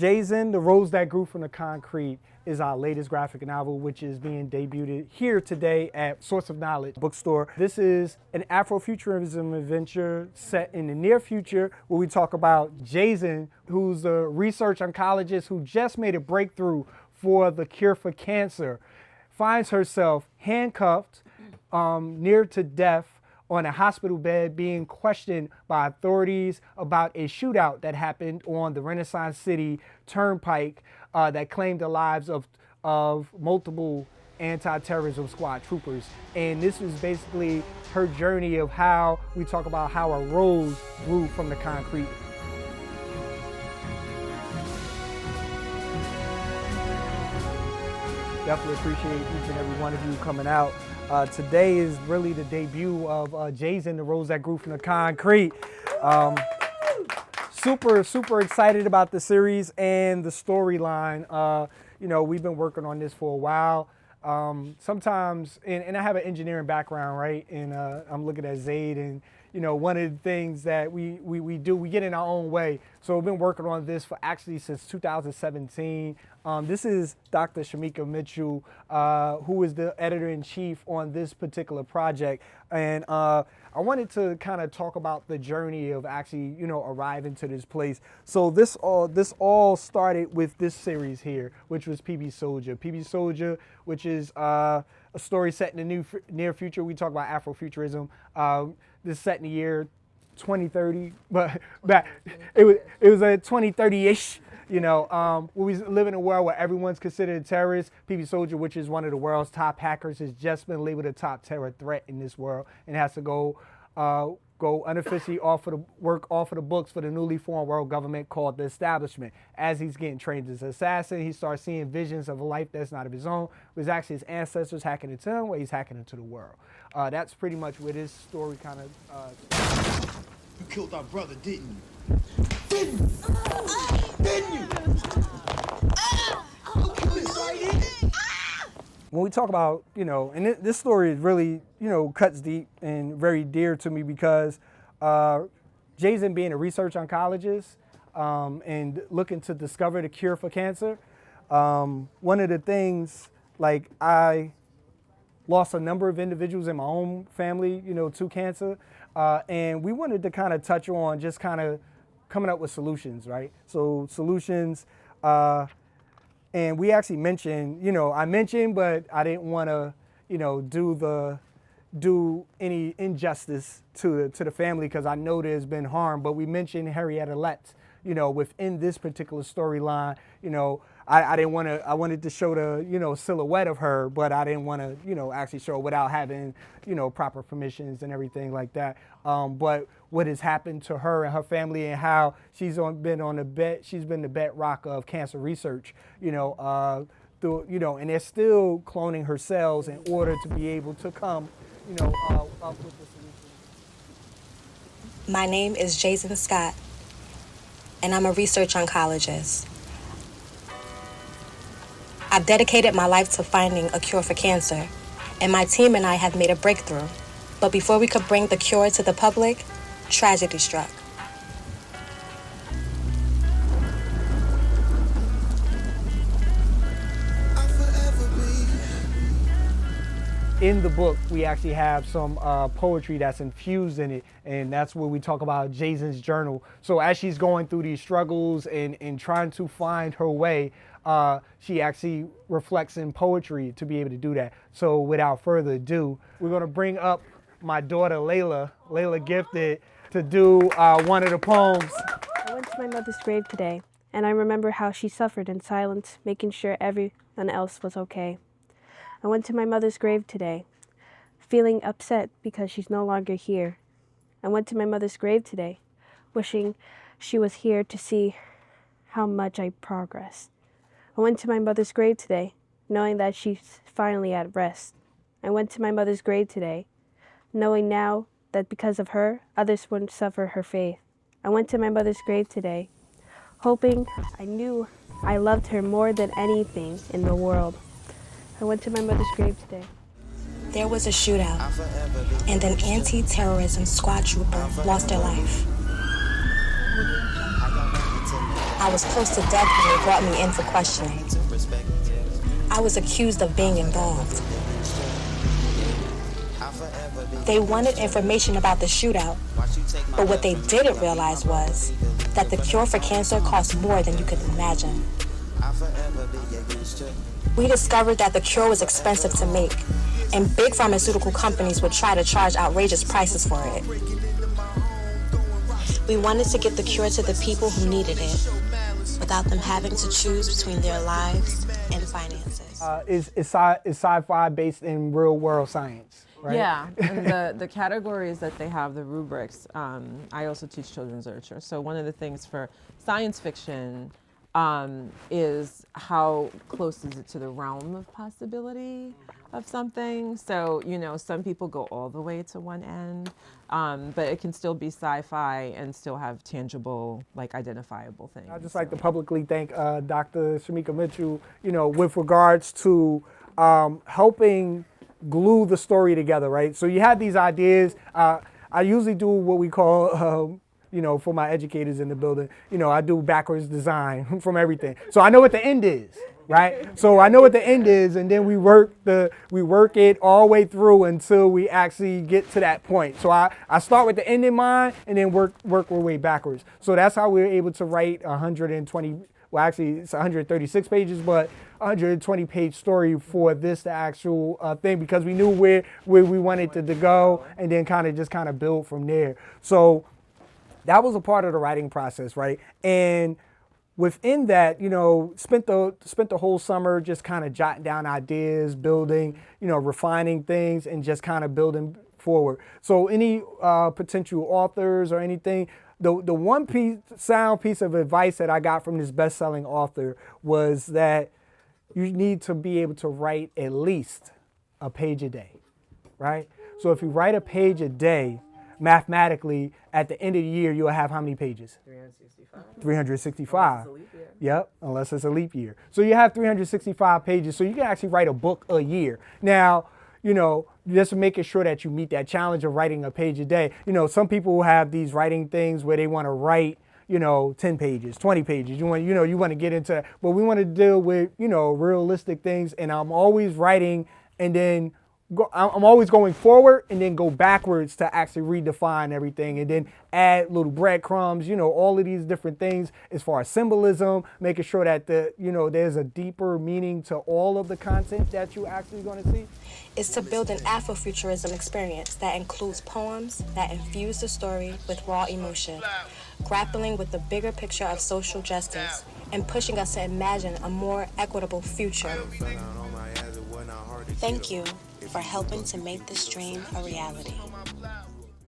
Jazen, The Rose That Grew from the Concrete is our latest graphic novel, which is being debuted here today at Source of Knowledge bookstore. This is an Afrofuturism adventure set in the near future where we talk about Jazen, who's a research oncologist who just made a breakthrough for the cure for cancer, finds herself handcuffed, near to death, on a hospital bed being questioned by authorities about a shootout that happened on the Renaissance City Turnpike that claimed the lives of multiple anti-terrorism squad troopers. And this is basically her journey of how we talk about how a rose grew from the concrete. Definitely appreciate each and every one of you coming out. Today is really the debut of Jazen, The Rose That Grew from the Concrete. Super excited about the series and the storyline. You know, we've been working on this for a while. Sometimes, and I have an engineering background, right? And I'm looking at Zaid, and you know, one of the things that we do, we get in our own way. So we've been working on this for actually since 2017. This is Dr. Shamika Mitchell, who is the editor-in-chief on this particular project. And I wanted to kind of talk about the journey of actually, you know, arriving to this place. So this all started with this series here, which was PB Soldier. PB Soldier, which is a story set in the near future. We talk about Afrofuturism. This is set in the year 2030, but it was a 2030-ish. You know, we live in a world where everyone's considered a terrorist. PB Soldier, which is one of the world's top hackers, has just been labeled a top terror threat in this world and has to go unofficially off of the books for the newly formed world government called the Establishment. As he's getting trained as an assassin, he starts seeing visions of a life that's not of his own. It was actually his ancestors hacking into him, where he's hacking into the world. That's pretty much where this story kind of... You killed our brother, didn't you? Didn't you? When we talk about, you know, and this story is really, you know, cuts deep and very dear to me because Jazen being a research oncologist and looking to discover the cure for cancer, one of the things, like, I lost a number of individuals in my own family, you know, to cancer, and we wanted to kind of touch on just kind of coming up with solutions, right? So solutions, and we actually mentioned, you know, I mentioned, but I didn't want to, you know, do any injustice to the family because I know there's been harm, but we mentioned Henrietta Letts, you know, within this particular storyline. You know, I didn't want to, I wanted to show the, you know, silhouette of her, but I didn't want to, you know, actually show without having, you know, proper permissions and everything like that. But what has happened to her and her family and how she's been the bedrock of cancer research, you know, you know, and they're still cloning her cells in order to be able to come, you know, up with the solution. My name is Jazen Scott, and I'm a research oncologist. I've dedicated my life to finding a cure for cancer, and my team and I have made a breakthrough. But before we could bring the cure to the public, tragedy struck. In the book, we actually have some poetry that's infused in it, and that's where we talk about Jazen's journal. So as she's going through these struggles and trying to find her way, she actually reflects in poetry to be able to do that. So without further ado, we're gonna bring up my daughter, Layla Gifted, to do one of the poems. I went to my mother's grave today, and I remember how she suffered in silence, making sure everyone else was okay. I went to my mother's grave today, feeling upset because she's no longer here. I went to my mother's grave today, wishing she was here to see how much I progressed. I went to my mother's grave today, knowing that she's finally at rest. I went to my mother's grave today, knowing now that because of her, others wouldn't suffer her fate. I went to my mother's grave today, hoping I knew I loved her more than anything in the world. I went to my mother's grave today. There was a shootout, and an anti-terrorism squad trooper lost their life. I was close to death when they brought me in for questioning. I was accused of being involved. They wanted information about the shootout, but what they didn't realize was that the cure for cancer costs more than you could imagine. We discovered that the cure was expensive to make, and big pharmaceutical companies would try to charge outrageous prices for it. We wanted to get the cure to the people who needed it, without them having to choose between their lives and finances. Is sci-fi based in real world science, right? Yeah, and the categories that they have, the rubrics, I also teach children's literature. So one of the things for science fiction is how close is it to the realm of possibility of something. So, you know, some people go all the way to one end, but it can still be sci-fi and still have tangible, like identifiable things. I'd just like to publicly thank Dr. Shamika Mitchell, you know, with regards to helping glue the story together, right? So you have these ideas. I usually do what we call, you know, for my educators in the building, you know, I do backwards design from everything. So I know what the end is, right? So I know what the end is, and then we work it all the way through until we actually get to that point. So I start with the end in mind and then work our way backwards. So that's how we're able to write 120, well, actually it's 136 pages, but 120-page story for this, the actual thing, because we knew where we wanted to go, and then kind of build from there. So that was a part of the writing process, right? And within that, you know, spent the whole summer just kind of jotting down ideas, building, you know, refining things, and just kind of building forward. So any potential authors or anything, the one sound piece of advice that I got from this best-selling author was that you need to be able to write at least a page a day, right? So if you write a page a day, mathematically, at the end of the year, you'll have how many pages? 365. 365. Unless it's a leap year. Yep, unless it's a leap year. So you have 365 pages, so you can actually write a book a year. Now, you know, just making sure that you meet that challenge of writing a page a day. You know, some people have these writing things where they want to write, you know, 10 pages, 20 pages. You want to get into, but we want to deal with, you know, realistic things. And I'm always writing and then I'm always going forward and then go backwards to actually redefine everything and then add little breadcrumbs, you know, all of these different things as far as symbolism, making sure that there's a deeper meaning to all of the content that you're actually going to see. Is to build an Afrofuturism experience that includes poems that infuse the story with raw emotion, grappling with the bigger picture of social justice, and pushing us to imagine a more equitable future. Thank you for helping to make this dream a reality.